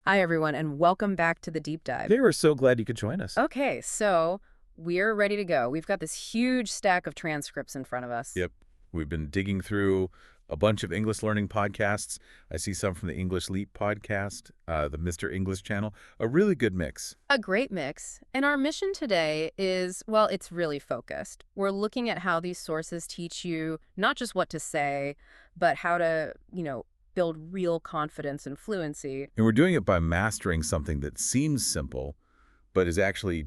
Hi, everyone, and welcome back to the deep dive. They were so glad you could join us. Okay, so we're ready to go. We've got this huge stack of transcripts in front of us. Yep. We've been digging through a bunch of English learning podcasts. I see some from the English Leap podcast, the Mr. English channel. A really good mix. A great mix. And our mission today is, well, it's really focused. We're looking at how these sources teach you not just what to say, but how to, build real confidence and fluency. And we're doing it by mastering something that seems simple, but is actually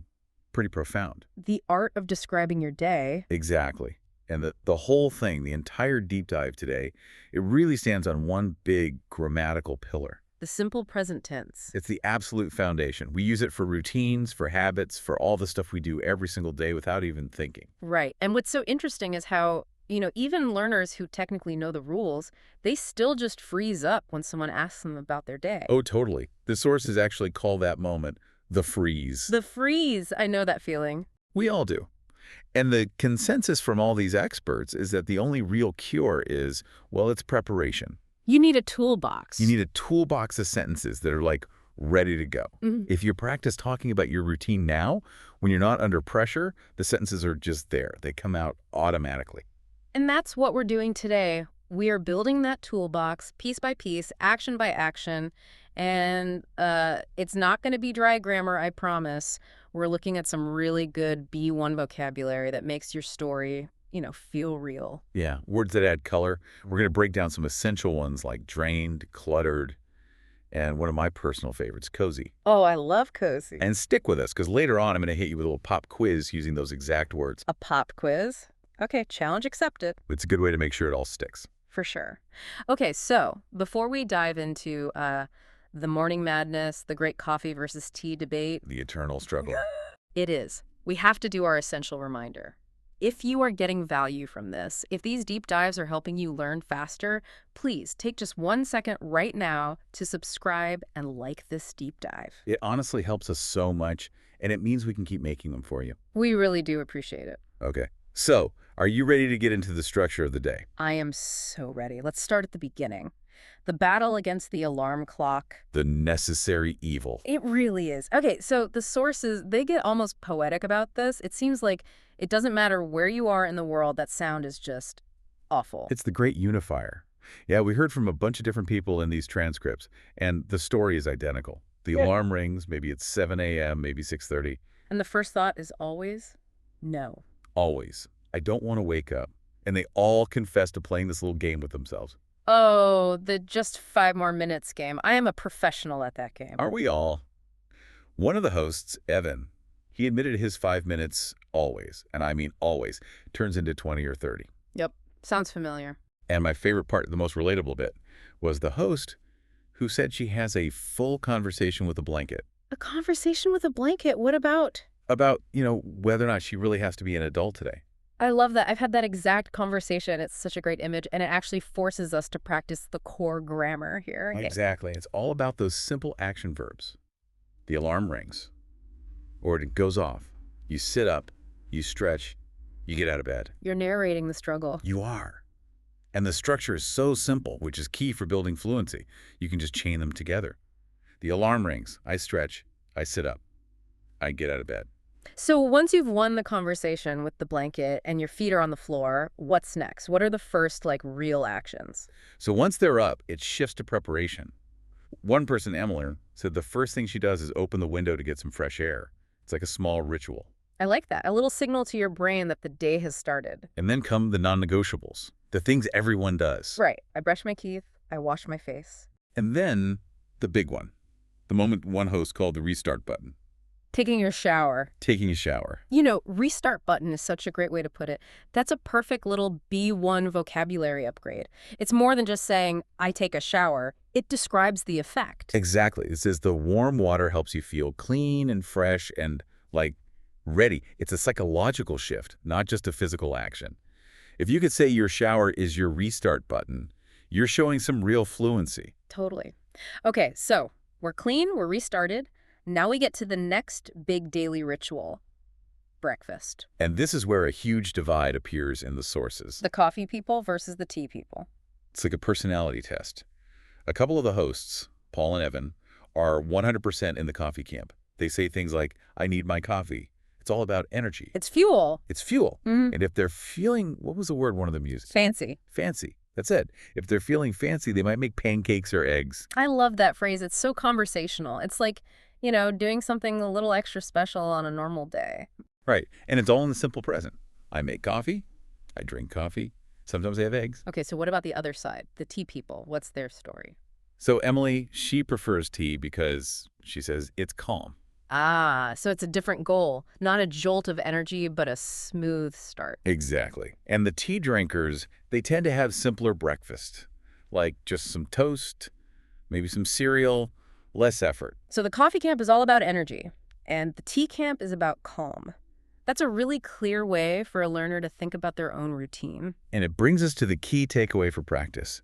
pretty profound. The art of describing your day. Exactly. And the whole thing, the entire deep dive today, it really stands on one big grammatical pillar. The simple present tense. It's the absolute foundation. We use it for routines, for habits, for all the stuff we do every single day without even thinking. Right. And what's so interesting is how, even learners who technically know the rules, they still just freeze up when someone asks them about their day. Oh, totally. The sources actually call that moment the freeze. The freeze. I know that feeling. We all do. And the consensus from all these experts is that the only real cure is, well, it's preparation. You need a toolbox. You need a toolbox of sentences that are like ready to go. Mhm. If you practice talking about your routine now, when you're not under pressure, the sentences are just there. They come out automatically. And that's what we're doing today. We are building that toolbox piece by piece, action by action. And it's not going to be dry grammar, I promise. We're looking at some really good B1 vocabulary that makes your story, feel real. Yeah, words that add color. We're going to break down some essential ones like drained, cluttered, and one of my personal favorites, cozy. Oh, I love cozy. And stick with us, because later on I'm going to hit you with a little pop quiz using those exact words. A pop quiz? Okay, challenge accepted. It's a good way to make sure it all sticks. For sure. Okay, so before we dive into the morning madness, the great coffee versus tea debate, The eternal struggle. it is. We have to do our essential reminder. If you are getting value from this, if these deep dives are helping you learn faster, please take just 1 second right now to subscribe and like this deep dive. It honestly helps us so much, and it means we can keep making them for you. We really do appreciate it. Okay, so are you ready to get into the structure of the day? I am so ready. Let's start at the beginning. The battle against the alarm clock. The necessary evil. It really is. Okay, so the sources, they get almost poetic about this. It seems like it doesn't matter where you are in the world, that sound is just awful. It's the great unifier. Yeah, we heard from a bunch of different people in these transcripts, and the story is identical. The alarm rings, maybe it's 7 a.m., maybe 6:30. And the first thought is always, no. Always. I don't want to wake up. And they all confess to playing this little game with themselves. Oh, the just 5 more minutes game. I am a professional at that game. Aren't we all? One of the hosts, Evan, he admitted his 5 minutes always, and I mean always, turns into 20 or 30. Yep, sounds familiar. And my favorite part, the most relatable bit, was the host who said she has a full conversation with a blanket A conversation with a blanket. What about? about, whether or not she really has to be an adult today. I love that. I've had that exact conversation. It's such a great image, and it actually forces us to practice the core grammar here. Exactly. It's all about those simple action verbs. The alarm rings, or it goes off. You sit up, you stretch, you get out of bed. You're narrating the struggle. You are. And the structure is so simple, which is key for building fluency. You can just chain them together. The alarm rings, I stretch, I sit up, I get out of bed. So once you've won the conversation with the blanket and your feet are on the floor, what's next? What are the first, real actions? So once they're up, it shifts to preparation. One person, Emily, said the first thing she does is open the window to get some fresh air. It's like a small ritual. I like that. A little signal to your brain that the day has started. And then come the non-negotiables, the things everyone does. Right. I brush my teeth. I wash my face. And then the big one, the moment one host called the restart button. Taking your shower. Taking a shower. Restart button is such a great way to put it. That's a perfect little B1 vocabulary upgrade. It's more than just saying, I take a shower. It describes the effect. Exactly. It says the warm water helps you feel clean and fresh and, ready. It's a psychological shift, not just a physical action. If you could say your shower is your restart button, you're showing some real fluency. Totally. Okay, so we're clean, we're restarted. Now we get to the next big daily ritual, breakfast. And this is where a huge divide appears in the sources. The coffee people versus the tea people. It's like a personality test. A couple of the hosts, Paul and Evan, are 100% in the coffee camp. They say things like, I need my coffee. It's all about energy. It's fuel. It's fuel. Mm, And if they're feeling, what was the word one of them used? fancy. Fancy. That's it. If they're feeling fancy, they might make pancakes or eggs. I love that phrase. It's so conversational. It's like, doing something a little extra special on a normal day. Right. And it's all in the simple present. I make coffee. I drink coffee. Sometimes I have eggs. Okay, so what about the other side? The tea people. What's their story? So Emily, she prefers tea because she says it's calm. Ah, so it's a different goal. Not a jolt of energy, but a smooth start. Exactly. And the tea drinkers, they tend to have simpler breakfast, like just some toast, maybe some cereal, less effort. So the coffee camp is all about energy, and the tea camp is about calm. That's a really clear way for a learner to think about their own routine. And it brings us to the key takeaway for practice.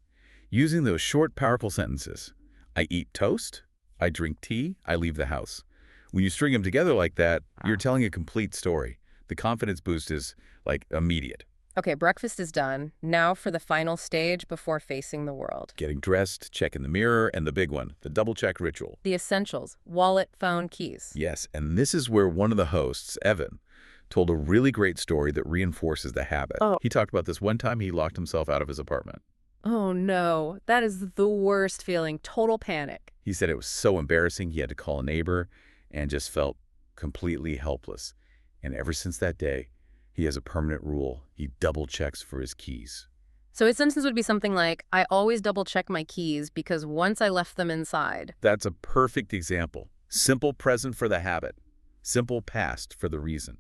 Using those short, powerful sentences. I eat toast, I drink tea, I leave the house. When you string them together like that, you're telling a complete story. The confidence boost is, like, immediate. Okay, breakfast is done. Now for the final stage before facing the world. Getting dressed, checking the mirror, and the big one, the double-check ritual. The essentials: wallet, phone, keys. Yes, and this is where one of the hosts, Evan, told a really great story that reinforces the habit. Oh. He talked about this one time he locked himself out of his apartment. Oh no, that is the worst feeling. Total panic. He said it was so embarrassing he had to call a neighbor and just felt completely helpless. And ever since that day, he has a permanent rule. He double checks for his keys. So his sentence would be something like, I always double check my keys because once I left them inside. That's a perfect example. Simple present for the habit. Simple past for the reason.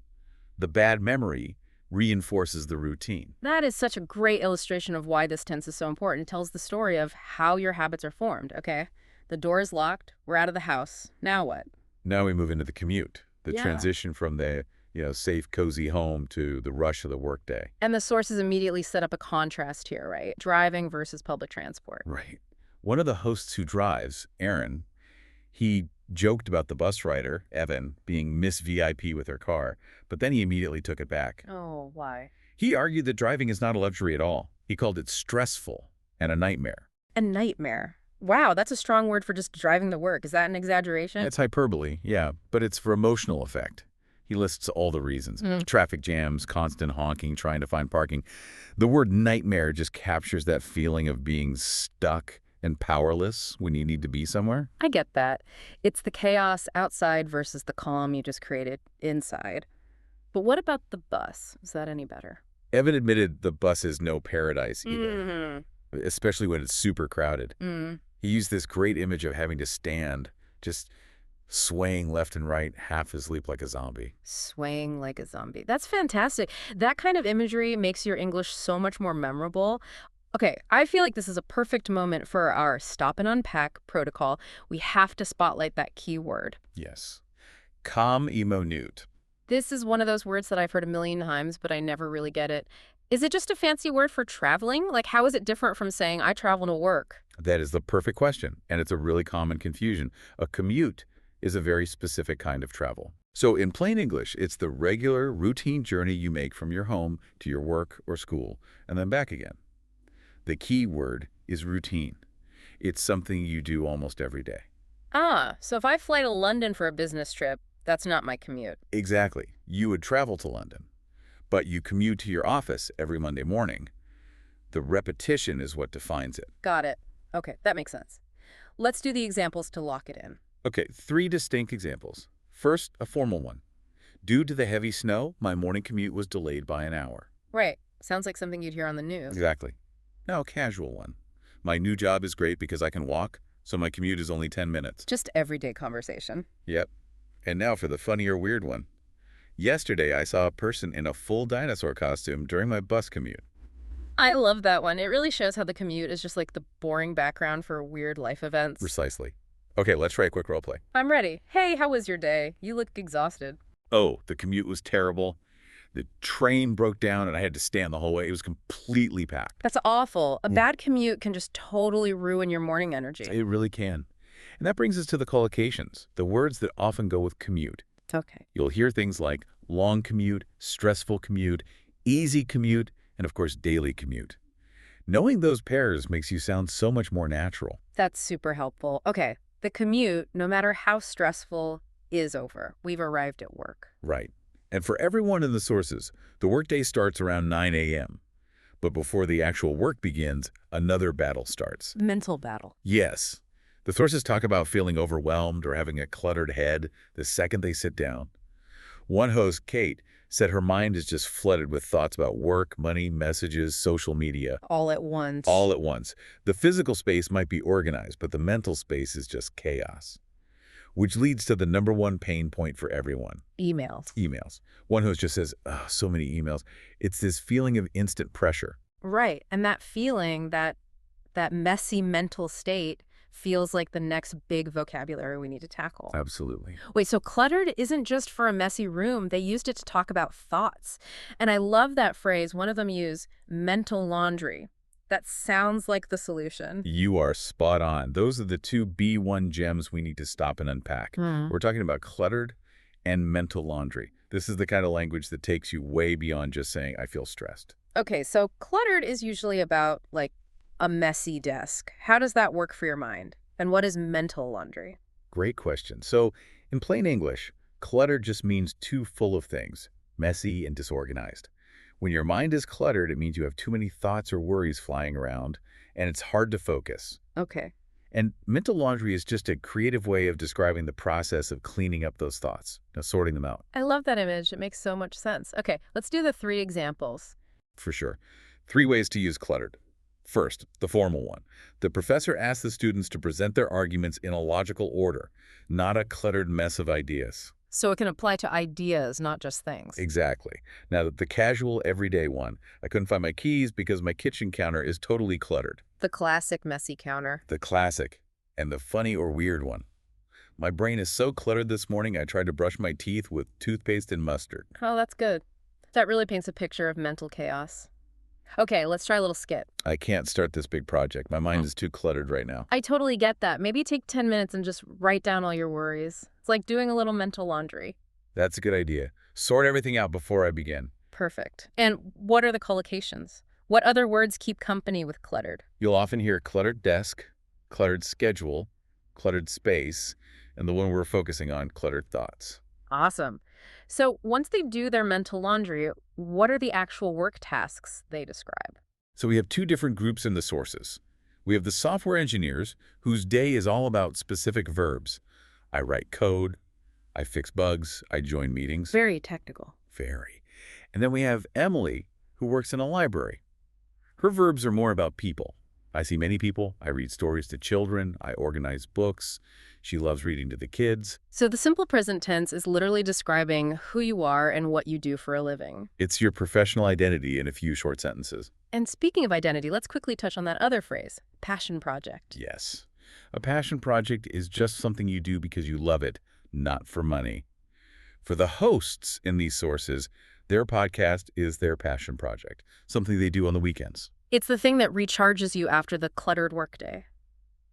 The bad memory reinforces the routine. That is such a great illustration of why this tense is so important. It tells the story of how your habits are formed, okay? The door is locked. We're out of the house. Now what? Now we move into the commute, the Yeah. transition from the safe, cozy home to the rush of the workday. And the sources immediately set up a contrast here, right? Driving versus public transport. Right. One of the hosts who drives, Aaron, he joked about the bus rider, Evan, being Miss VIP with her car, but then he immediately took it back. Oh, why? He argued that driving is not a luxury at all. He called it stressful and a nightmare. A nightmare. Wow, that's a strong word for just driving to work. Is that an exaggeration? It's hyperbole, yeah, but it's for emotional effect. He lists all the reasons. Mm. Traffic jams, constant honking, trying to find parking. The word nightmare just captures that feeling of being stuck and powerless when you need to be somewhere. I get that. It's the chaos outside versus the calm you just created inside. But what about the bus? Is that any better? Evan admitted the bus is no paradise either, Mm-hmm. especially when it's super crowded. Mm. He used this great image of having to stand, just swaying left and right, half asleep like a zombie. Swaying like a zombie. That's fantastic. That kind of imagery makes your English so much more memorable. Okay, I feel like this is a perfect moment for our stop and unpack protocol. We have to spotlight that key word. Yes. Calm emonute. This is one of those words that I've heard a million times, but I never really get it. Is it just a fancy word for traveling? Like, how is it different from saying, I travel to work? That is the perfect question, and it's a really common confusion. A commute is a very specific kind of travel. So in plain English, it's the regular, routine journey you make from your home to your work or school, and then back again. The key word is routine. It's something you do almost every day. Ah, so if I fly to London for a business trip, that's not my commute. Exactly. You would travel to London, but you commute to your office every Monday morning. The repetition is what defines it. Got it. Okay, that makes sense. Let's do the examples to lock it in. Okay, 3 distinct examples. First, a formal one. Due to the heavy snow, my morning commute was delayed by an hour. Right. Sounds like something you'd hear on the news. Exactly. Now, a casual one. My new job is great because I can walk, so my commute is only 10 minutes. Just everyday conversation. Yep. And now for the funnier weird one. Yesterday, I saw a person in a full dinosaur costume during my bus commute. I love that one. It really shows how the commute is just like the boring background for weird life events. Precisely. Okay, let's try a quick role play. I'm ready. Hey, how was your day? You look exhausted. Oh, the commute was terrible. The train broke down and I had to stand the whole way. It was completely packed. That's awful. A bad commute can just totally ruin your morning energy. It really can. And that brings us to the collocations, the words that often go with commute. Okay. You'll hear things like long commute, stressful commute, easy commute, and of course, daily commute. Knowing those pairs makes you sound so much more natural. That's super helpful. Okay. The commute, no matter how stressful, is over. We've arrived at work. Right. And for everyone in the sources, the workday starts around 9 a.m. But before the actual work begins, another battle starts. Mental battle. Yes. The sources talk about feeling overwhelmed or having a cluttered head the second they sit down. One host, Kate, said her mind is just flooded with thoughts about work, money, messages, social media, All at once. all at once. The physical space might be organized, but the mental space is just chaos. Which leads to the number one pain point for everyone. Emails. Emails. One host just says, oh, so many emails. It's this feeling of instant pressure. Right. And that feeling, that messy mental state feels like the next big vocabulary we need to tackle. Absolutely. Wait, so cluttered isn't just for a messy room. They used it to talk about thoughts. And I love that phrase. One of them used mental laundry. That sounds like the solution. You are spot on. Those are the two B1 gems we need to stop and unpack. We're talking about cluttered and mental laundry. This is the kind of language that takes you way beyond just saying, I feel stressed. Okay, so cluttered is usually about, like, a messy desk. How does that work for your mind? And what is mental laundry? Great question. So, in plain English, cluttered just means too full of things, messy and disorganized. When your mind is cluttered, it means you have too many thoughts or worries flying around, and it's hard to focus. Okay. And mental laundry is just a creative way of describing the process of cleaning up those thoughts, sorting them out. I love that image. It makes so much sense. Okay, let's do the 3 examples. For sure. 3 ways to use cluttered. First, the formal one. The professor asks the students to present their arguments in a logical order, not a cluttered mess of ideas. So it can apply to ideas, not just things. Exactly. Now, the casual, everyday one. I couldn't find my keys because my kitchen counter is totally cluttered. The classic messy counter. The classic. And the funny or weird one. My brain is so cluttered this morning, I tried to brush my teeth with toothpaste and mustard. Oh, that's good. That really paints a picture of mental chaos. Okay, let's try a little skit. I can't start this big project. My mind is too cluttered right now. I totally get that. Maybe take 10 minutes and just write down all your worries. It's like doing a little mental laundry. That's a good idea. Sort everything out before I begin. Perfect. And what are the collocations? What other words keep company with cluttered? You'll often hear cluttered desk, cluttered schedule, cluttered space, and the one we're focusing on, cluttered thoughts. Awesome. So once they do their mental laundry, what are the actual work tasks they describe? So we have 2 different groups in the sources. We have the software engineers, whose day is all about specific verbs. I write code, I fix bugs, I join meetings. Very technical. Very. And then we have Emily, who works in a library. Her verbs are more about people. I see many people, I read stories to children, I organize books. She loves reading to the kids. So the simple present tense is literally describing who you are and what you do for a living. It's your professional identity in a few short sentences. And speaking of identity, let's quickly touch on that other phrase, passion project. Yes. A passion project is just something you do because you love it, not for money. For the hosts in these sources, their podcast is their passion project, something they do on the weekends. It's the thing that recharges you after the cluttered workday.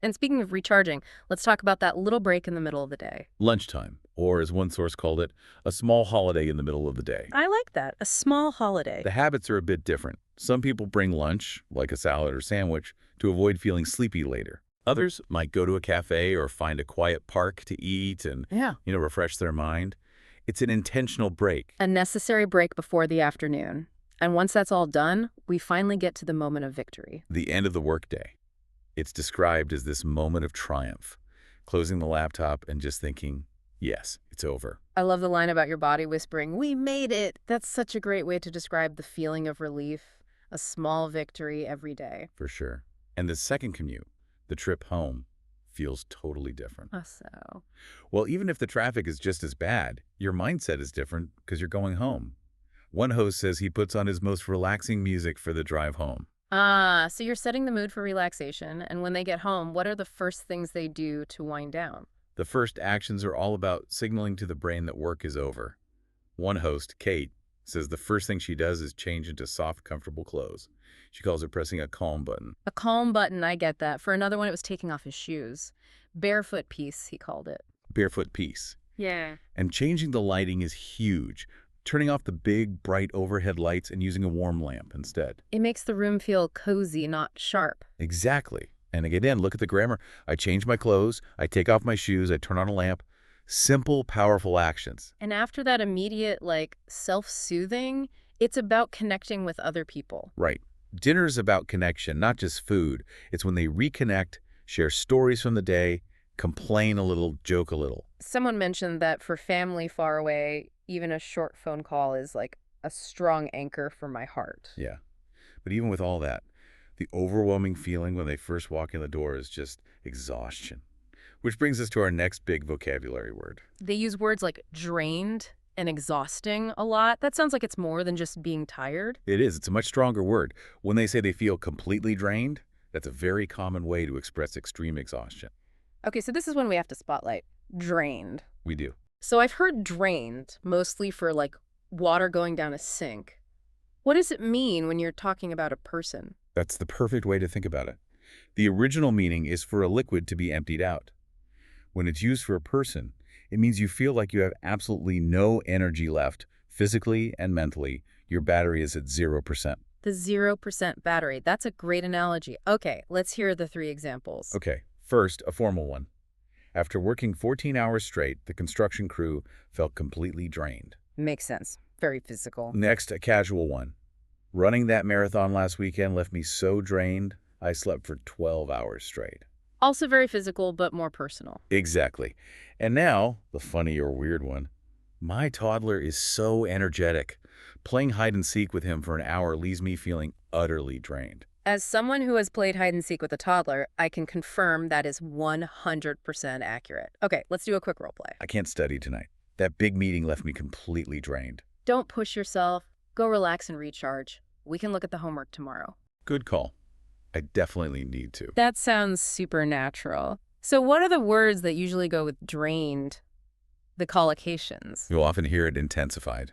And speaking of recharging, let's talk about that little break in the middle of the day. Lunchtime, or as one source called it, a small holiday in the middle of the day. I like that, a small holiday. The habits are a bit different. Some people bring lunch, like a salad or sandwich, to avoid feeling sleepy later. Others might go to a cafe or find a quiet park to eat and, refresh their mind. It's an intentional break. A necessary break before the afternoon. And once that's all done, we finally get to the moment of victory. The end of the workday. It's described as this moment of triumph, closing the laptop and just thinking, yes, it's over. I love the line about your body whispering, "We made it." That's such a great way to describe the feeling of relief, a small victory every day. For sure. And the second commute, the trip home, feels totally different. So, Well, even if the traffic is just as bad, your mindset is different because you're going home. One host says he puts on his most relaxing music for the drive home. so you're setting the mood for relaxation, and when they get home, what are the first things they do to wind down? The first actions are all about signaling to the brain that work is over. One host, Kate, says the first thing she does is change into soft, comfortable clothes. She calls it pressing a calm button. A calm button, I get that. For another one, it was taking off his shoes. Barefoot piece, he called it. Barefoot piece. Yeah. And changing the lighting is huge. Turning off the big, bright overhead lights and using a warm lamp instead. It makes the room feel cozy, not sharp. Exactly. And again, look at the grammar. I change my clothes, I take off my shoes, I turn on a lamp. Simple, powerful actions. And after that immediate, like, self-soothing, it's about connecting with other people. Right. Dinner's about connection, not just food. It's when they reconnect, share stories from the day, complain a little, joke a little. Someone mentioned that for family far away, even a short phone call is like a strong anchor for my heart. Yeah. But even with all that, the overwhelming feeling when they first walk in the door is just exhaustion. Which brings us to our next big vocabulary word. They use words like drained and exhausting a lot. That sounds like it's more than just being tired. It is. It's a much stronger word. When they say they feel completely drained, that's a very common way to express extreme exhaustion. Okay, so this is when we have to spotlight drained. We do. So I've heard drained mostly for like water going down a sink. What does it mean when you're talking about a person? That's the perfect way to think about it. The original meaning is for a liquid to be emptied out. When it's used for a person, it means you feel like you have absolutely no energy left, physically and mentally. Your battery is at 0%. The 0% battery. That's a great analogy. Okay, let's hear the 3 examples. Okay, first, a formal one. After working 14 hours straight, the construction crew felt completely drained. Makes sense. Very physical. Next, a casual one. Running that marathon last weekend left me so drained, I slept for 12 hours straight. Also very physical, but more personal. Exactly. And now, the funny or weird one. My toddler is so energetic. Playing hide and seek with him for an hour leaves me feeling utterly drained. As someone who has played hide and seek with a toddler, I can confirm that is 100% accurate. Okay, let's do a quick role play. I can't study tonight. That big meeting left me completely drained. Don't push yourself. Go relax and recharge. We can look at the homework tomorrow. Good call. I definitely need to. That sounds supernatural. So what are the words that usually go with drained? The collocations. You'll often hear it intensified.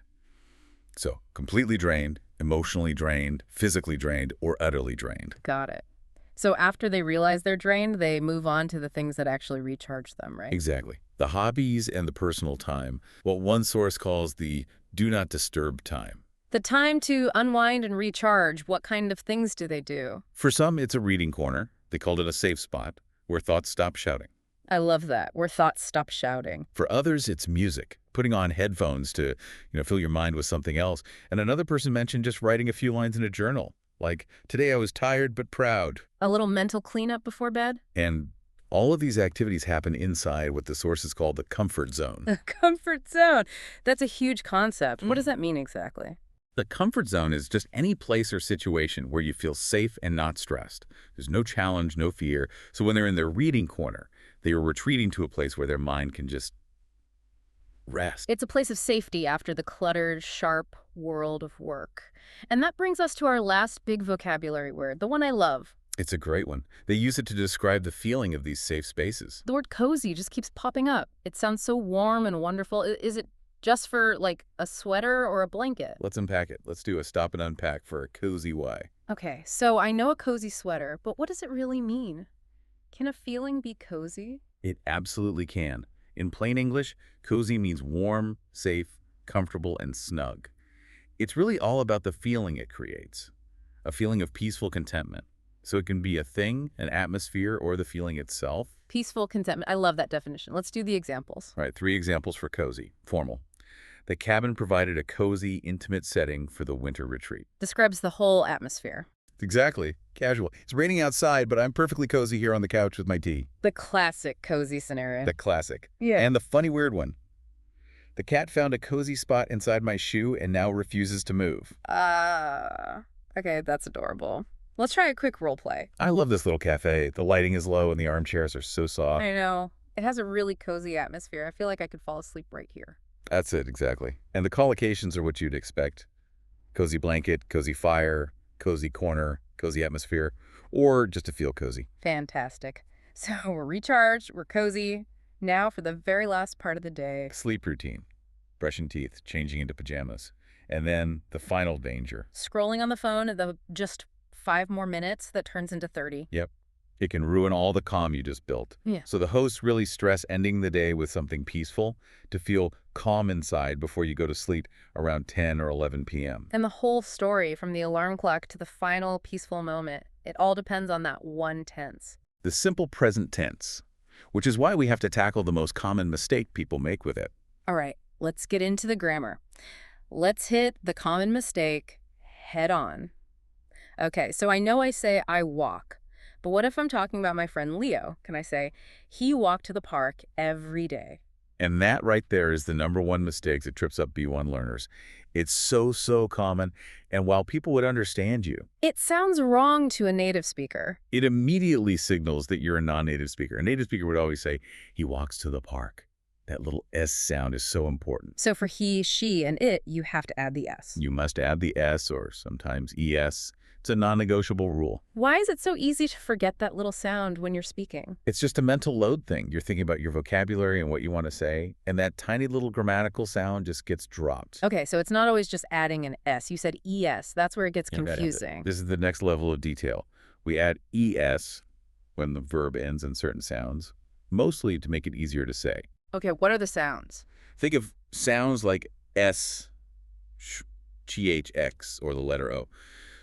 So, completely drained, emotionally drained, physically drained, or utterly drained. Got it. So after they realize they're drained, they move on to the things that actually recharge them, right? Exactly. The hobbies and the personal time, what one source calls the do not disturb time. The time to unwind and recharge, what kind of things do they do? For some, it's a reading corner. They called it a safe spot, where thoughts stop shouting. I love that, where thoughts stop shouting. For others, it's music, putting on headphones to, fill your mind with something else. And another person mentioned just writing a few lines in a journal, like, today I was tired but proud. A little mental cleanup before bed? And all of these activities happen inside what the sources call the comfort zone. A comfort zone. That's a huge concept. What does that mean exactly? The comfort zone is just any place or situation where you feel safe and not stressed. There's no challenge, no fear. So when they're in their reading corner, they are retreating to a place where their mind can just rest. It's a place of safety after the cluttered, sharp world of work. And that brings us to our last big vocabulary word, the one I love. It's a great one. They use it to describe the feeling of these safe spaces. The word cozy just keeps popping up. It sounds so warm and wonderful. Is it just for, like, a sweater or a blanket? Let's unpack it. Let's do a stop and unpack for a cozy why. Okay, so I know a cozy sweater, but what does it really mean? Can a feeling be cozy? It absolutely can. In plain English, cozy means warm, safe, comfortable, and snug. It's really all about the feeling it creates, a feeling of peaceful contentment. So it can be a thing, an atmosphere, or the feeling itself. Peaceful contentment. I love that definition. Let's do the examples. All right, 3 examples for cozy. Formal. The cabin provided a cozy, intimate setting for the winter retreat. Describes the whole atmosphere. Exactly. Casual. It's raining outside, but I'm perfectly cozy here on the couch with my tea. The classic cozy scenario. The classic. Yeah. And the funny weird one. The cat found a cozy spot inside my shoe and now refuses to move. Okay, that's adorable. Let's try a quick role play. I love this little cafe. The lighting is low and the armchairs are so soft. I know. It has a really cozy atmosphere. I feel like I could fall asleep right here. That's it, exactly. And the collocations are what you'd expect. Cozy blanket, cozy fire, cozy corner, cozy atmosphere, or just to feel cozy. Fantastic. So we're recharged, we're cozy. Now for the very last part of the day. Sleep routine. Brushing teeth, changing into pajamas. And then the final danger. Scrolling on the phone at the just 5 more minutes that turns into 30. Yep. It can ruin all the calm you just built. Yeah. So the hosts really stress ending the day with something peaceful to feel calm inside before you go to sleep around 10 or 11 p.m. And the whole story, from the alarm clock to the final peaceful moment, it all depends on that one tense. The simple present tense, which is why we have to tackle the most common mistake people make with it. All right, let's get into the grammar. Let's hit the common mistake head on. Okay, so I know I say I walk, but what if I'm talking about my friend Leo? Can I say, he walked to the park every day? And that right there is the #1 mistake that trips up B1 learners. It's so common, and while people would understand you, It sounds wrong to a native speaker. it immediately signals that you're a non-native speaker. A native speaker would always say, he walks to the park. That little S sound is so important. So for he, she, and it, you have to add the S. You must add the S or sometimes ES. It's a non-negotiable rule. Why is it so easy to forget that little sound when you're speaking? It's just a mental load thing. You're thinking about your vocabulary and what you want to say, and that tiny little grammatical sound just gets dropped. Okay, so it's not always just adding an S. You said ES. That's where it gets Yeah, confusing. this is the next level of detail. We add ES when the verb ends in certain sounds, mostly to make it easier to say. Okay, what are the sounds? Think of sounds like S, GHX, or the letter O.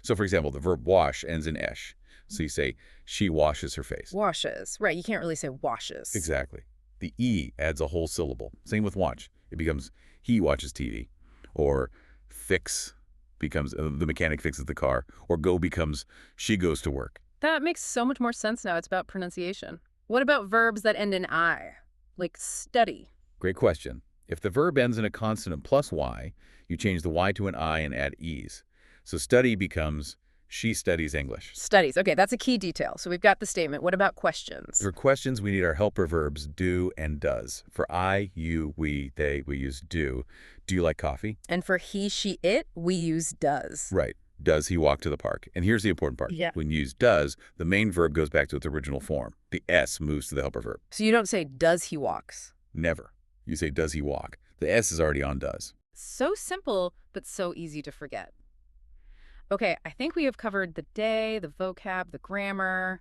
So, for example, the verb wash ends in esh. So you say, she washes her face. Washes. Right, you can't really say washes. Exactly. The E adds a whole syllable. Same with watch. It becomes, he watches TV. Or fix becomes, the mechanic fixes the car. Or go becomes, she goes to work. That makes so much more sense now. It's about pronunciation. What about verbs that end in I? Like study. Great question. If the verb ends in a consonant plus Y, you change the Y to an I and add E's. So study becomes, she studies English. Studies. Okay, that's a key detail. So we've got the statement. What about questions? For questions, we need our helper verbs do and does. For I, you, we, they, we use do. Do you like coffee? And for he, she, it, we use does. Right. Does he walk to the park? And here's the important part. Yeah. When you use does, the main verb goes back to its original form. The S moves to the helper verb. So you don't say does he walks. Never. You say does he walk. The S is already on does. So simple, but so easy to forget. Okay, I think we have covered the day, the vocab, the grammar.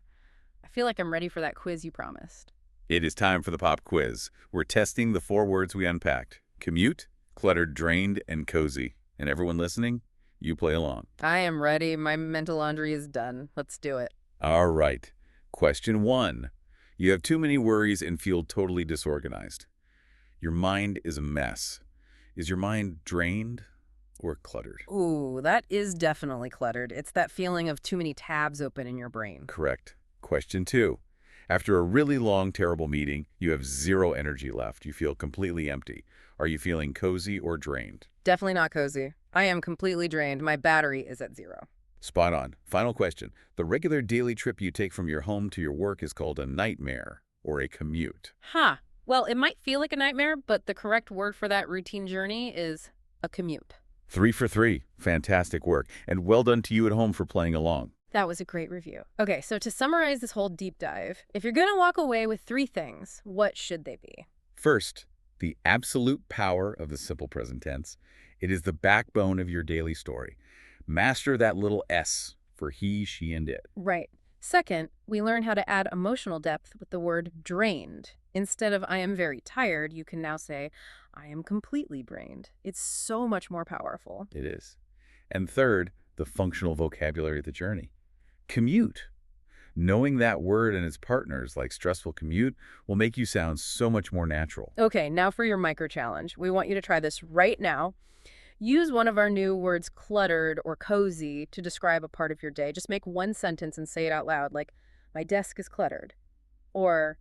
I feel like I'm ready for that quiz you promised. It is time for the pop quiz. We're testing the 4 words we unpacked. Commute, cluttered, drained, and cozy. And everyone listening, you play along. I am ready. My mental laundry is done. Let's do it. All right. Question 1. You have too many worries and feel totally disorganized. Your mind is a mess. Is your mind drained or cluttered? Ooh, that is definitely cluttered. It's that feeling of too many tabs open in your brain. Correct. Question 2. After a really long, terrible meeting, you have 0 energy left. You feel completely empty. Are you feeling cozy or drained? Definitely not cozy. I am completely drained. My battery is at 0. Spot on. Final question. The regular daily trip you take from your home to your work is called a nightmare or a commute. Huh. Well, it might feel like a nightmare, but the correct word for that routine journey is a commute. 3 for 3. Fantastic work. And well done to you at home for playing along. That was a great review. Okay, so to summarize this whole deep dive, if you're going to walk away with 3 things, what should they be? First, the absolute power of the simple present tense. It is the backbone of your daily story. Master that little S for he, she, and it. Right. Second, we learn how to add emotional depth with the word drained. Instead of I am very tired, you can now say I am completely drained. It's so much more powerful. It is. And third, the functional vocabulary of the journey. Commute. Knowing that word and its partners, like stressful commute, will make you sound so much more natural. Okay, now for your micro challenge. We want you to try this right now. Use one of our new words, cluttered or cozy, to describe a part of your day. Just make one sentence and say it out loud, like, my desk is cluttered, or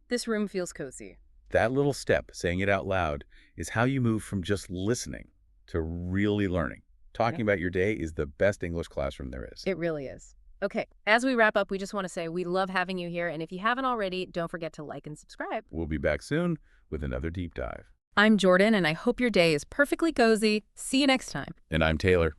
this room feels cozy. That little step, saying it out loud, is how you move from just listening to really learning. Talking about your day is the best English classroom there is. It really is. Okay, as we wrap up, we just want to say we love having you here, and if you haven't already, don't forget to like and subscribe. We'll be back soon with another deep dive. I'm Jordan, and I hope your day is perfectly cozy. See you next time. And I'm Taylor.